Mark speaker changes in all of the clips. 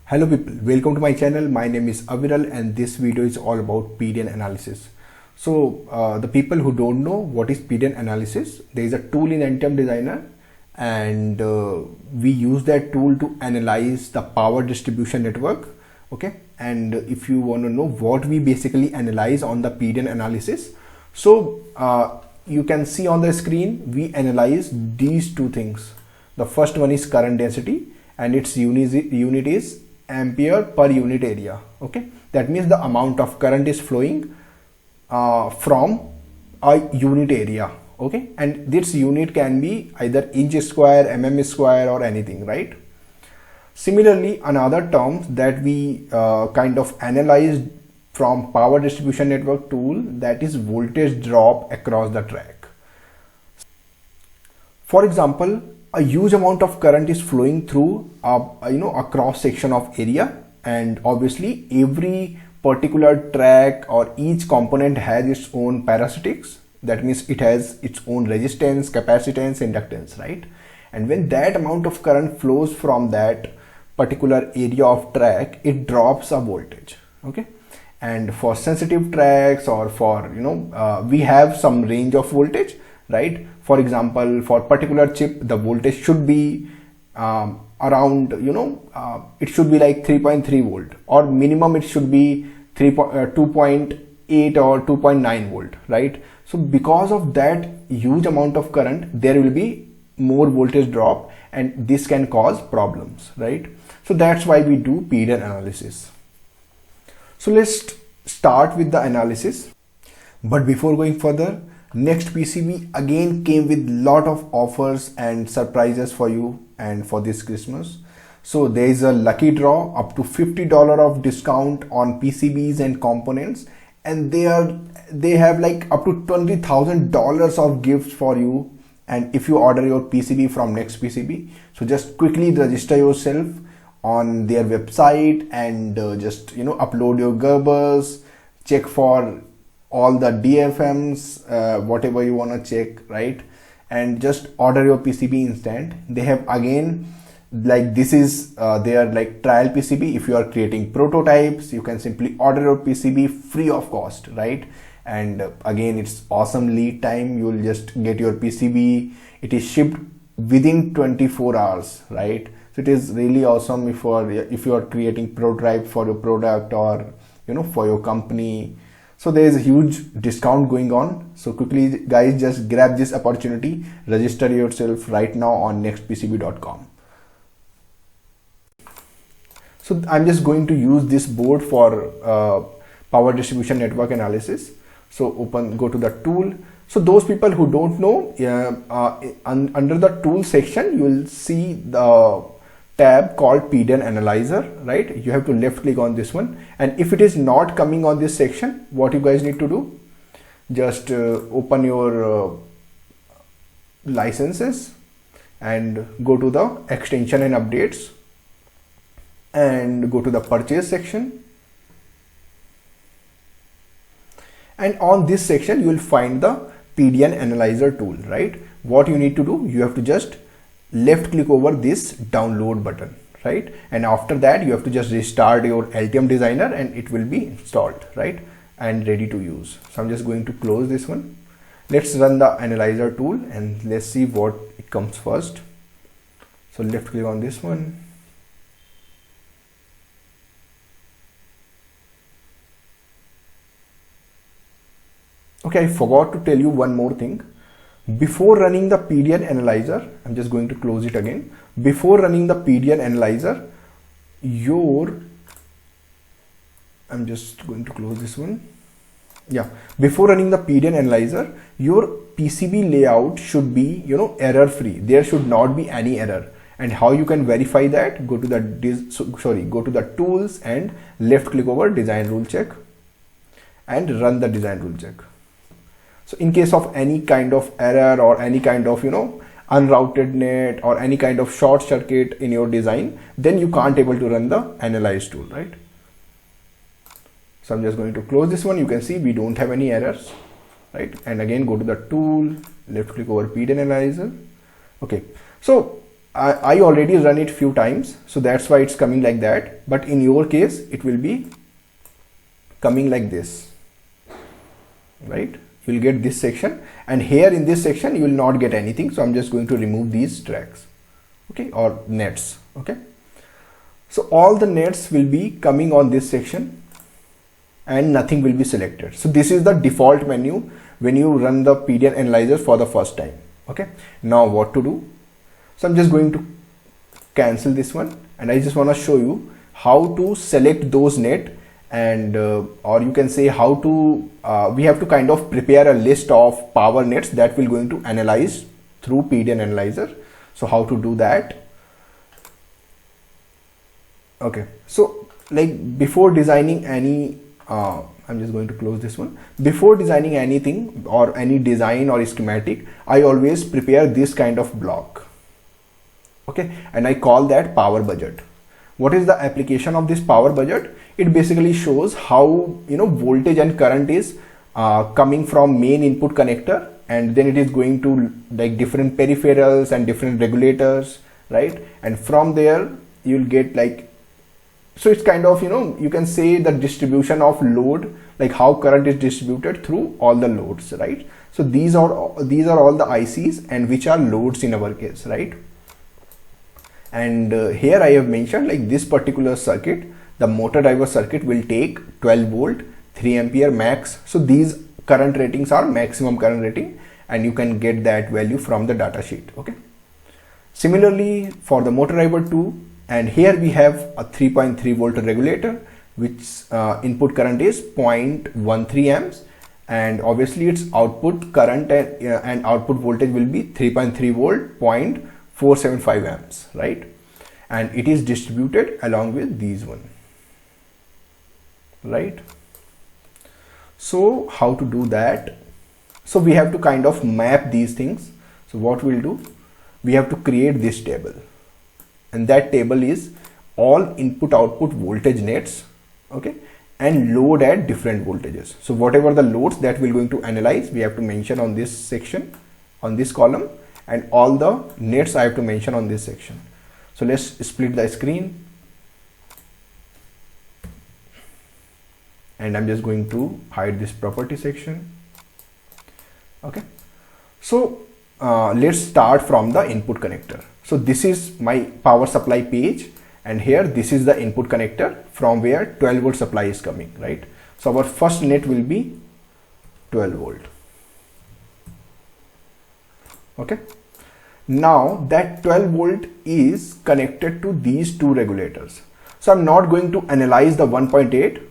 Speaker 1: Hello people, welcome to my channel. My name is Aviral and this video is all about PDN analysis. So the people who don't know what is PDN analysis, there is a tool in NTM Designer and we use that tool to analyze the power distribution network. Okay, and if you want to know what we basically analyze on the PDN analysis, so you can see on the screen we analyze these two things. The first one is current density and its unit is ampere per unit area. Okay, that means the amount of current is flowing from a unit area. Okay, and this unit can be either inch square, mm square or anything, right? Similarly, another term that we kind of analyzed from power distribution network tool, that is voltage drop across the track. For example, a huge amount of current is flowing through a cross section of area, and obviously every particular track or each component has its own parasitics. That means it has its own resistance, capacitance, inductance, right? And when that amount of current flows from that particular area of track, it drops a voltage. Okay, and for sensitive tracks or for we have some range of voltage, right? For example, for particular chip, the voltage should be around it should be like 3.3 volt, or minimum it should be 2.8 or 2.9 volt, right? So because of that huge amount of current, there will be more voltage drop and this can cause problems, right? So that's why we do PDN analysis. So let's start with the analysis. But before going further, Next PCB again came with lot of offers and surprises for you and for this Christmas. So there is a lucky draw up to $50 of discount on PCBs and components, and they have like up to $20,000 of gifts for you. And if you order your PCB from Next PCB, so just quickly register yourself on their website and just upload your Gerbers, check for all the DFMs, whatever you want to check, right? And just order your PCB instant. They have again, like this is their like trial PCB. If you are creating prototypes, you can simply order your PCB free of cost, right? And again, it's awesome lead time. You'll just get your PCB. It is shipped within 24 hours, right? So it is really awesome if you are creating prototype for your product or for your company. So there is a huge discount going on. So quickly guys, just grab this opportunity, register yourself right now on nextpcb.com. So I'm just going to use this board for power distribution network analysis. So go to the tool. So those people who don't know, under the tool section, you will see the tab called PDN Analyzer, right? You have to left click on this one, and if it is not coming on this section, what you guys need to do, just open your licenses and go to the extension and updates and go to the purchase section, and on this section you will find the PDN Analyzer tool, right? What you need to do, you have to just left click over this download button, right? And after that you have to just restart your LTM Designer and it will be installed, right, and ready to use. So I'm just going to close this one. Let's run the analyzer tool and let's see what it comes first. So left click on this one. Okay, I forgot to tell you one more thing. Before running the PDN Analyzer, I'm just going to close it again. Before running the PDN Analyzer, I'm just going to close this one. Yeah, before running the PDN Analyzer, your PCB layout should be, error free. There should not be any error. And how you can verify that? Go to the tools and left click over design rule check and run the design rule check. So in case of any kind of error or any kind of unrouted net or any kind of short circuit in your design, then you can't able to run the analyze tool, right? So I'm just going to close this one. You can see we don't have any errors, right? And again go to the tool, left click over PDN Analyzer. Okay, so I already run it few times, so that's why it's coming like that. But in your case, it will be coming like this, right? You'll get this section, and here in this section you will not get anything. So I'm just going to remove these tracks, okay, or nets, okay. So all the nets will be coming on this section and nothing will be selected. So this is the default menu when you run the PDN analyzer for the first time, okay. Now what to do? So I'm just going to cancel this one, and I just want to show you how to select those net, and or you can say how to we have to kind of prepare a list of power nets that we're going to analyze through PDN analyzer. So how to do that? Okay, so like before designing any I'm just going to close this one. Before designing anything or any design or schematic, I always prepare this kind of block, okay, and I call that power budget. What is the application of this power budget? It basically shows how, you know, voltage and current is coming from main input connector, and then it is going to like different peripherals and different regulators, right? And from there you'll get like, so it's kind of, you know, you can say the distribution of load, like how current is distributed through all the loads, right? So these are all the ICs and which are loads in our case, right? And here I have mentioned like this particular circuit, the motor driver circuit will take 12 volt, 3 ampere max. So these current ratings are maximum current rating, and you can get that value from the data sheet, okay. Similarly for the motor driver 2, and here we have a 3.3 volt regulator, which input current is 0.13 amps, and obviously its output current and output voltage will be 3.3 volt, 0.475 amps, right? And it is distributed along with these one, right? So how to do that? So we have to kind of map these things. So what we'll do, we have to create this table, and that table is all input output voltage nets, okay, and load at different voltages. So whatever the loads that we're going to analyze, we have to mention on this section, on this column, and all the nets I have to mention on this section. So let's split the screen, and I'm just going to hide this property section, okay. So let's start from the input connector. So this is my power supply page, and here this is the input connector from where 12 volt supply is coming, right? So our first net will be 12 volt, okay. Now that 12 volt is connected to these two regulators. So I'm not going to analyze the 1.8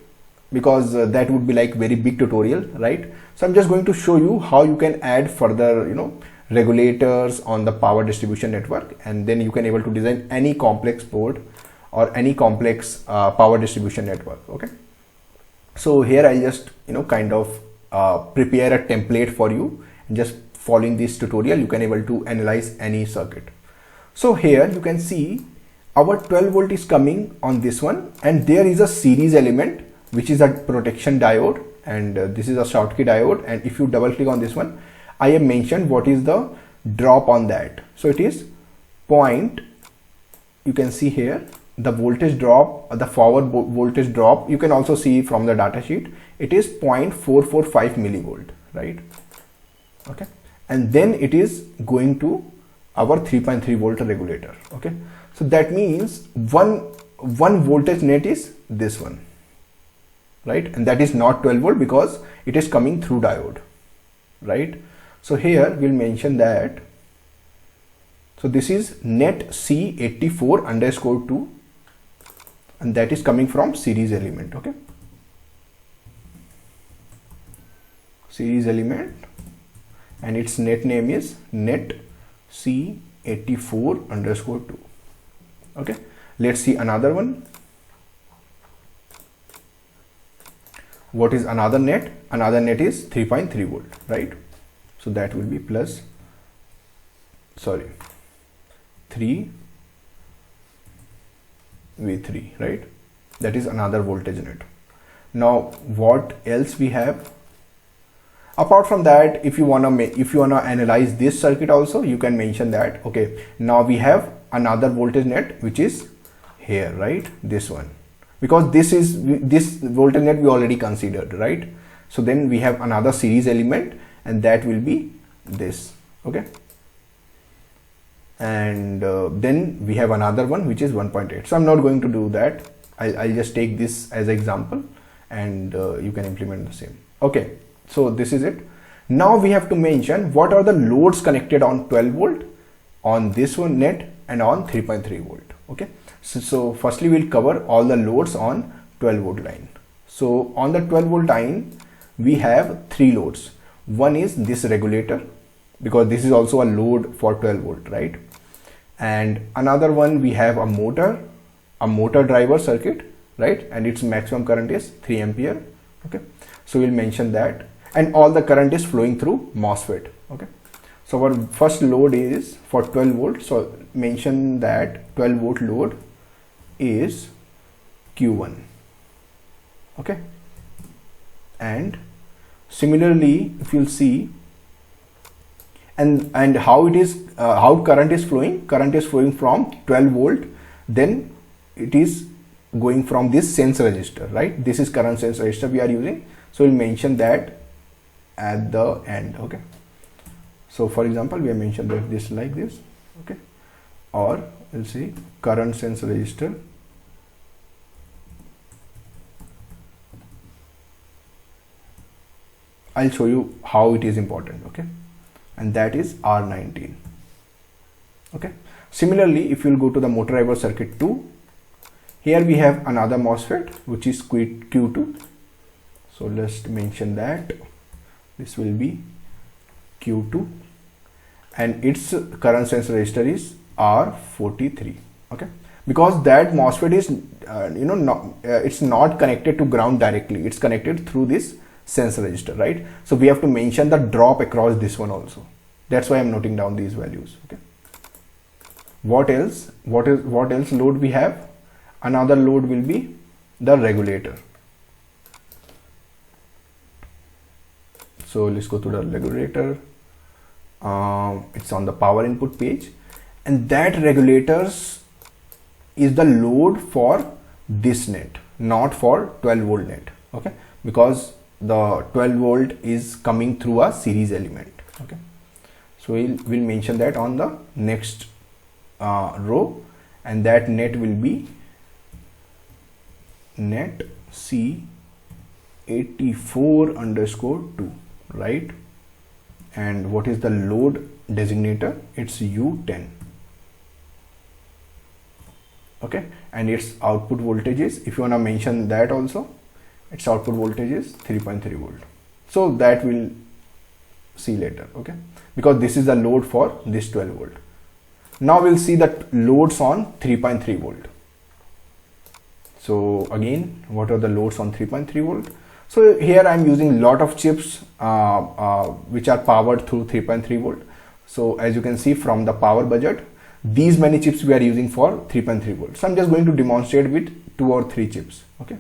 Speaker 1: because that would be like very big tutorial, right? So I'm just going to show you how you can add further, you know, regulators on the power distribution network, and then you can able to design any complex board or any complex power distribution network, okay. So here I just, you know, kind of prepare a template for you, and just following this tutorial you can able to analyze any circuit. So here you can see our 12 volt is coming on this one, and there is a series element which is a protection diode, and this is a Schottky diode, and if you double click on this one, I have mentioned what is the drop on that. So it is point, you can see here the voltage drop, the forward voltage drop, you can also see from the data sheet, it is 0.445 millivolt, right? Okay, and then it is going to our 3.3 volt regulator, okay. So that means one voltage net is this one, right? And that is not 12 volt because it is coming through diode, right? So here we'll mention that, so this is net C84_2, and that is coming from series element, okay, series element, and its net name is net C84_2, okay. Let's see another one. What is another net? Another net is 3.3 volt, right? So that will be plus, sorry, 3 V3, right? That is another voltage net. Now what else we have? Apart from that, if you wanna analyze this circuit also, you can mention that, okay, now we have another voltage net which is here, right? This one, because this voltage net we already considered, right? So then we have another series element, and that will be this, okay? And then we have another one which is 1.8. So I'm not going to do that. I'll just take this as an example, and you can implement the same. Okay, so this is it. Now we have to mention what are the loads connected on 12 volt, on this one net, and on 3.3 volt. Okay, so firstly we'll cover all the loads on 12 volt line. So on the 12 volt line we have three loads. One is this regulator, because this is also a load for 12 volt, right? And another one we have a motor driver circuit, right? And its maximum current is 3 ampere. Okay, so we'll mention that, and all the current is flowing through MOSFET. Okay, so our first load is for 12 volt. So mention that 12 volt load is Q1. Okay, and similarly if you'll see, and how it is, how current is flowing from 12 volt, then it is going from this sense resistor, right? This is current sense resistor we are using, so we'll mention that at the end. Okay, so for example we have mentioned that this like this, okay, or we'll see current sense resistor I'll show you how it is important. Okay, and that is R19. Okay, similarly if you'll go to the motor driver circuit 2, here we have another MOSFET which is Q2. So let's mention that this will be Q2, and its current sense resistor is R43. Okay, because that MOSFET is it's not connected to ground directly, it's connected through this sense resistor, right? So we have to mention the drop across this one also. That's why I'm noting down these values. Okay, what else load we have? Another load will be the regulator. So let's go to the regulator. It's on the power input page, and that regulators is the load for this net, not for 12 volt net. Okay, because the 12 volt is coming through a series element. Okay, so we'll mention that on the next row, and that net will be net C84_2, right? And what is the load designator? It's U10. Okay, and its output voltage is, if you want to mention that also, its output voltage is 3.3 volt. So that we'll see later. Okay, because this is the load for this 12 volt. Now we'll see the loads on 3.3 volt. So again, what are the loads on 3.3 volt? So here I'm using lot of chips which are powered through 3.3 volt. So as you can see from the power budget, these many chips we are using for 3.3 volt. So I'm just going to demonstrate with 2 or 3 chips. Okay,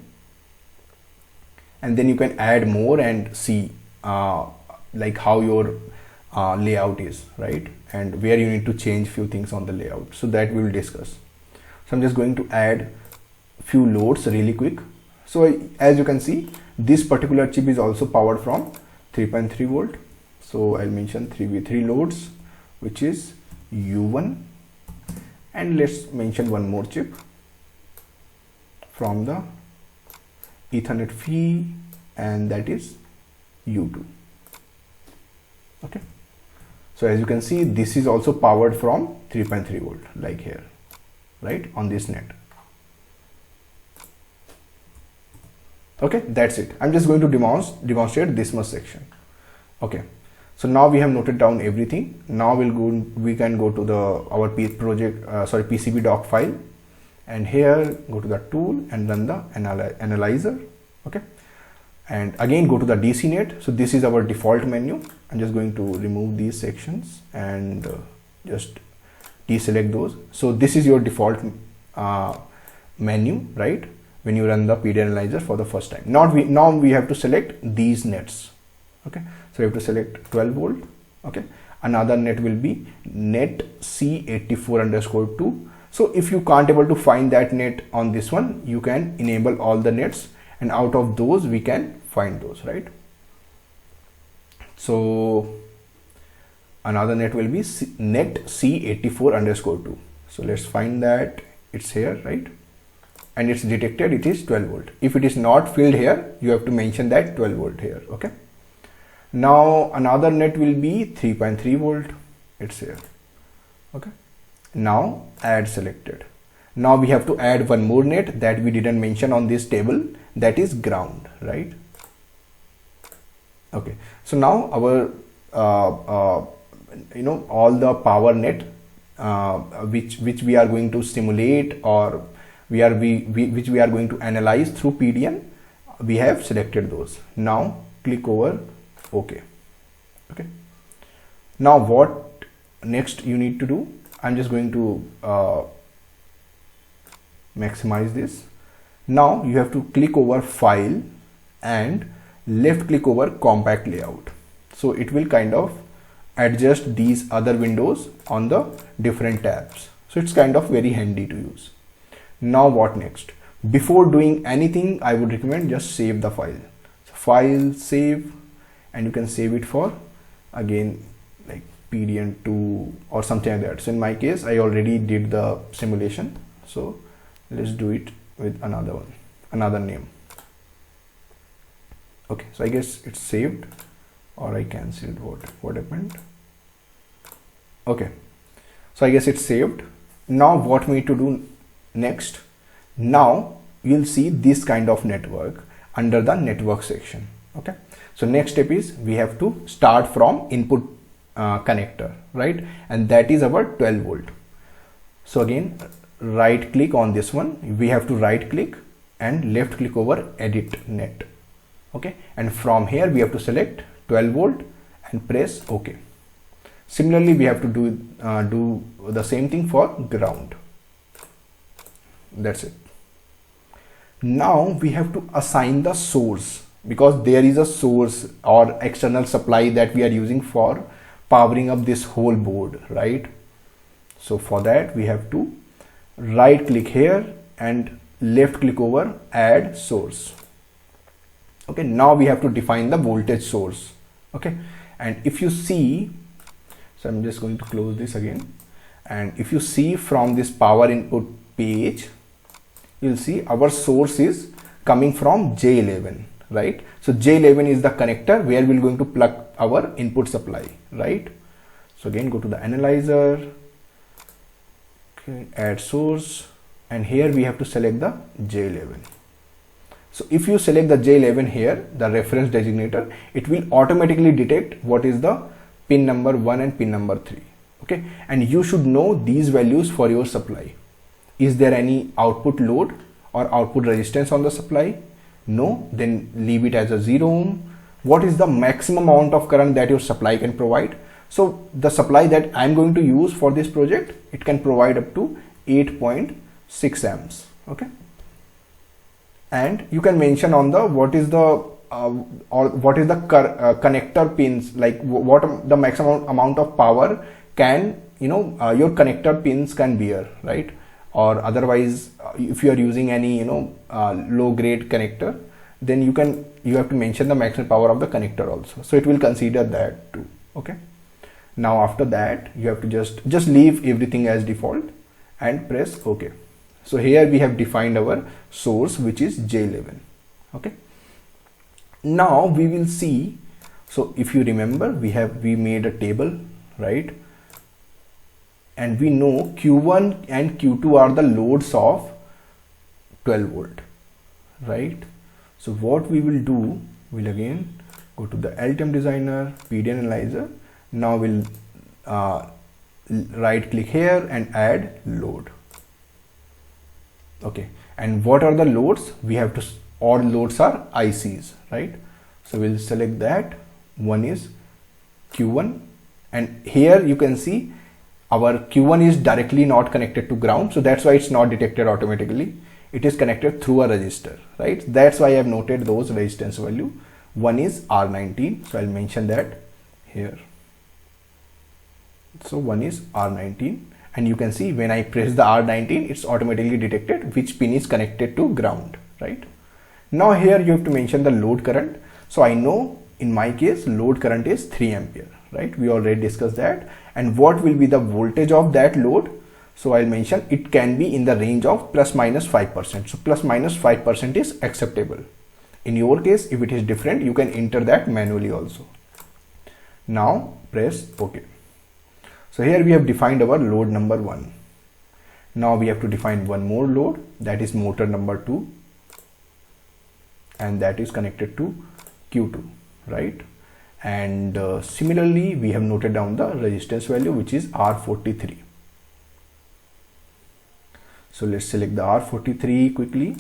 Speaker 1: and then you can add more and see like how your layout is, right? And where you need to change few things on the layout. So that we will discuss. So I'm just going to add few loads really quick. So as you can see, this particular chip is also powered from 3.3 volt. So I'll mention 3v3 loads, which is U1, and let's mention one more chip from the Ethernet Phi, and that is U2. Okay, so as you can see, this is also powered from 3.3 volt, like here, right, on this net. Okay, that's it. I'm just going to demonstrate this much section. Okay, so now we have noted down everything. Now we can go to the our PCB doc file, and here go to the tool and run the analyzer. Okay, and again go to the DC net. So this is our default menu. I'm just going to remove these sections and just deselect those. So this is your default menu, right, when you run the PD analyzer for the first time. Now we have to select these nets. Okay, so we have to select 12 volt. Okay, another net will be net C84 underscore 2. So if you can't able to find that net on this one, you can enable all the nets, and out of those we can find those, right? So another net will be net C84 underscore 2. So let's find that. It's here, right? And it's detected, it is 12 volt. If it is not filled here, you have to mention that 12 volt here. Okay. Now another net will be 3.3 volt. It's here. Okay. Now add selected. Now we have to add one more net that we didn't mention on this table, that is ground, right? Okay. So now our all the power net which we are going to simulate, or which we are going to analyze through PDN, we have selected those. Now click over OK. Okay. Now what next you need to do? I'm just going to maximize this. Now you have to click over file and left click over compact layout. So it will kind of adjust these other windows on the different tabs. So it's kind of very handy to use. Now what next? Before doing anything, I would recommend just save the file. So file, save, and you can save it for again like PDN2 or something like that. So in my case, I already did the simulation. So let's do it with another one, another name. Okay, so I guess it's saved, or I cancelled. What happened? Okay, so I guess it's saved. Now what we need to do next? Now you'll see this kind of network under the network section. Okay, so next step is we have to start from input connector, right? And that is our 12 volt. So again, right click on this one. We have to right click and left click over edit net. Okay, and from here we have to select 12 volt and press OK. Similarly, we have to do the same thing for ground. That's it. Now we have to assign the source, because there is a source or external supply that we are using for powering up this whole board, right? So for that we have to right click here and left click over add source. Okay, now we have to define the voltage source. Okay, and if you see, so I'm just going to close this again, and if you see from this power input page, you'll see our source is coming from J11, right? So J11 is the connector where we're going to plug our input supply, right? So again, go to the analyzer, okay, add source, and here we have to select the J11. So if you select the J11 here, the reference designator, it will automatically detect what is the pin number 1 and pin number 3. Okay, and you should know these values for your supply. Is there any output load or output resistance on the supply? No, then leave it as a 0 ohm. What is the maximum amount of current that your supply can provide? So the supply that I'm going to use for this project, it can provide up to 8.6 amps. Okay, and you can mention on the what is the connector pins, like what the maximum amount of power can your connector pins can bear, right? Or otherwise, if you are using any low grade connector, then you have to mention the maximum power of the connector also, so it will consider that too. Okay, now after that you have to just leave everything as default and press OK. So here we have defined our source, which is J11. Okay, now we will see. So if you remember, we made a table, right? And we know Q1 and Q2 are the loads of 12 volt, right? So what we will do, we'll again go to the LTM designer, PDN analyzer. Now we'll right click here and add load. Okay, and what are the loads? We have to, all loads are ICs, right? So we'll select that. One is Q1, and here you can see our Q1 is directly not connected to ground, so that's why it's not detected automatically. It is connected through a resistor, right? That's why I have noted those resistance value. One is R19, so I'll mention that here. So one is R19, and you can see when I press the R19, it's automatically detected which pin is connected to ground, right? Now here you have to mention the load current. So I know in my case load current is 3 ampere, right? We already discussed that. And what will be the voltage of that load? So I'll mention it can be in the range of plus minus 5%. So plus minus 5% is acceptable. In your case, if it is different, you can enter that manually also. Now press OK. So here we have defined our load number 1. Now we have to define one more load, that is motor number 2, and that is connected to Q2, right? And similarly we have noted down the resistance value, which is R43. So let's select the R43 quickly,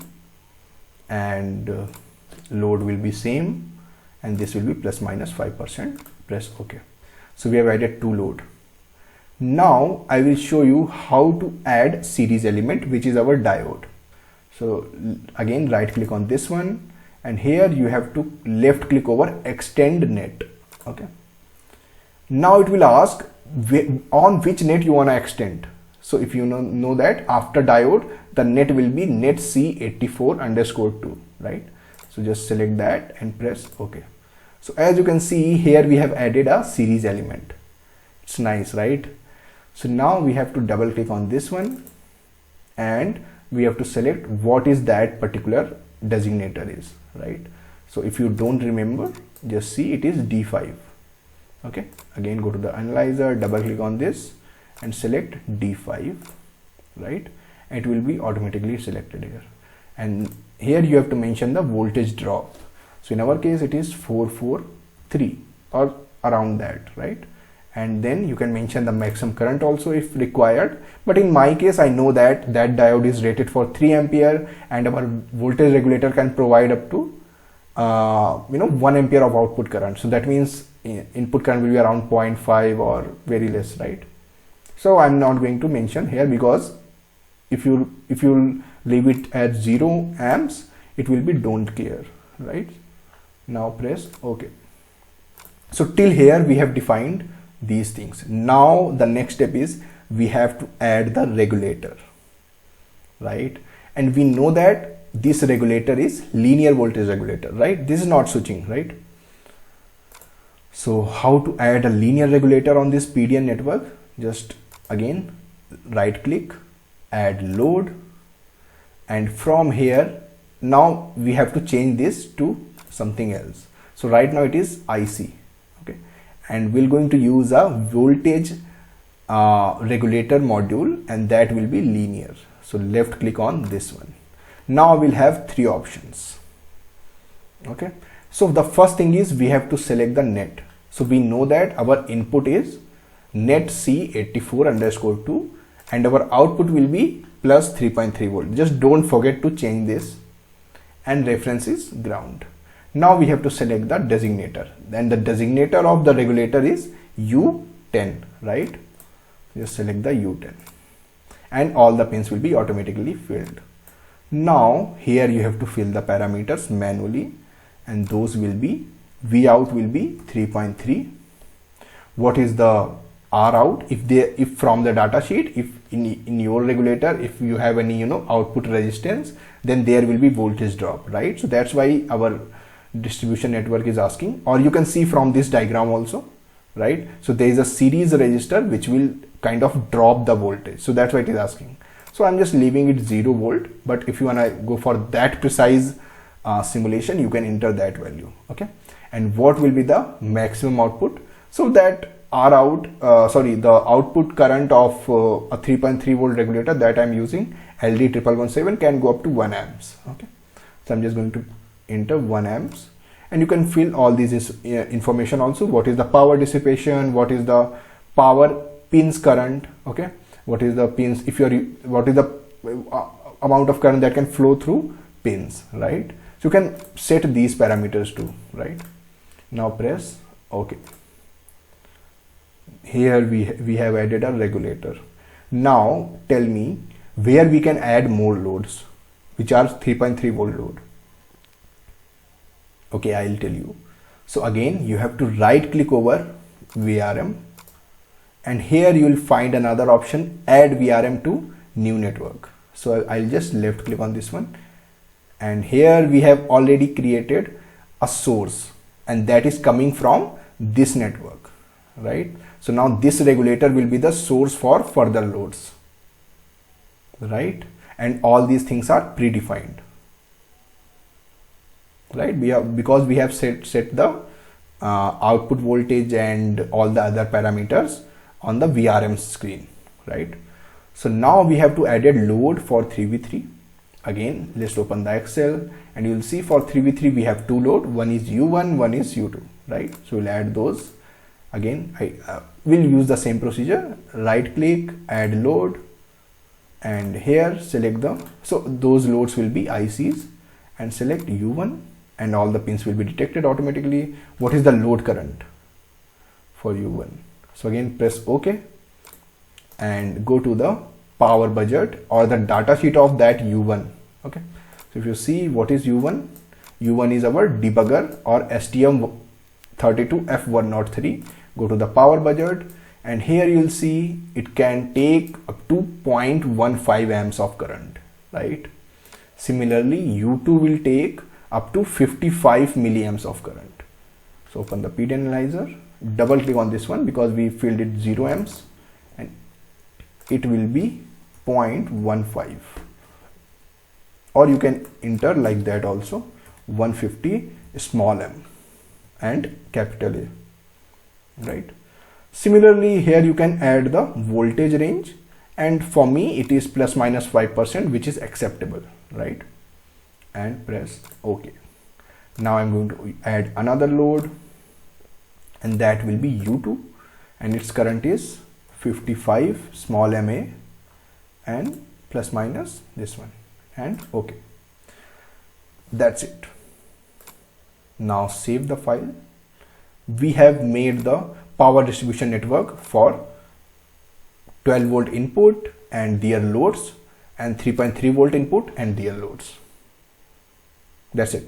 Speaker 1: and load will be same, and this will be plus minus 5%. Press OK. So we have added two load. Now I will show you how to add series element, which is our diode. So again, right click on this one, and here you have to left click over extend net. Okay. Now it will ask on which net you want to extend. So if you know that after diode, the net will be net C84_2, right? So just select that and press OK. So as you can see here, we have added a series element. It's nice, right? So now we have to double click on this one, and we have to select what is that particular designator is, right? So if you don't remember, just see it is D5. Okay, again go to the analyzer, double click on this and select D5, right? And it will be automatically selected here, and here you have to mention the voltage drop. So in our case it is 443 or around that, right? And then you can mention the maximum current also if required, but in my case I know that that diode is rated for 3 ampere, and our voltage regulator can provide up to 1 ampere of output current. So that means input current will be around 0.5 or very less, right? So I'm not going to mention here, because if you leave it at 0 amps, it will be don't care, right? Now press OK. So till here we have defined these things. Now the next step is we have to add the regulator, right? And we know that this regulator is linear voltage regulator, right? This is not switching, right? So how to add a linear regulator on this PDN network? Just again right click, add load, and from here now we have to change this to something else. So right now it is IC, okay, and we're going to use a voltage regulator module, and that will be linear. So left click on this one. Now we'll have three options. Okay, so the first thing is we have to select the net. So we know that our input is net C84_2 and our output will be plus 3.3 volt. Just don't forget to change this, and reference is ground. Now we have to select the designator, and the designator of the regulator is U10, right? Just select the U10 and all the pins will be automatically filled. Now here you have to fill the parameters manually, and those will be Vout will be 3.3. What is the Rout? If from the data sheet, if in your regulator, if you have any output resistance, then there will be voltage drop, right? So that's why our distribution network is asking, or you can see from this diagram also, right? So there is a series resistor which will kind of drop the voltage, so that's why it is asking. So I'm just leaving it 0 volt, but if you want to go for that precise simulation, you can enter that value. Okay, and what will be the maximum output? So that the output current of a 3.3 volt regulator that I'm using, LD1117, can go up to 1 amps. Okay, so I'm just going to enter 1 amps, and you can fill all these information also. What is the power dissipation? What is the power pins current? Okay, what is the pins, what is the amount of current that can flow through pins, right? So you can set these parameters too, right? Now press OK. Here we have added a regulator. Now tell me where we can add more loads which are 3.3 volt load. Okay, I'll tell you. So again you have to right click over VRM and here you will find another option, add VRM to new network. So I'll just left click on this one, and here we have already created a source, and that is coming from this network, right? So now this regulator will be the source for further loads, right? And all these things are predefined, right? Because we have set the output voltage and all the other parameters on the VRM screen, right? So now we have to add a load for 3v3. Again, let's open the Excel, and you will see for 3v3 we have two load, one is U1, one is U2, right? So we'll add those. Again, I will use the same procedure, right click, add load, and here select so those loads will be ICs, and select U1, and all the pins will be detected automatically. What is the load current for U1? So again, press OK and go to the power budget or the data sheet of that U1. Okay, so if you see what is U1, U1 is our debugger or STM32F103. Go to the power budget, and here you will see it can take up to 0.15 amps of current, right? Similarly, U2 will take up to 55 milliamps of current. So open the PD analyzer, double click on this one because we filled it 0 amps, and it will be 0.15, or you can enter like that also, 150 small m and capital A, right? Similarly, here you can add the voltage range, and for me it is plus minus 5%, which is acceptable, right? And press OK. Now I'm going to add another load, and that will be U2, and its current is 55 small ma and plus minus this one, and OK. That's it. Now save the file. We have made the power distribution network for 12 volt input and their loads, and 3.3 volt input and their loads. That's it.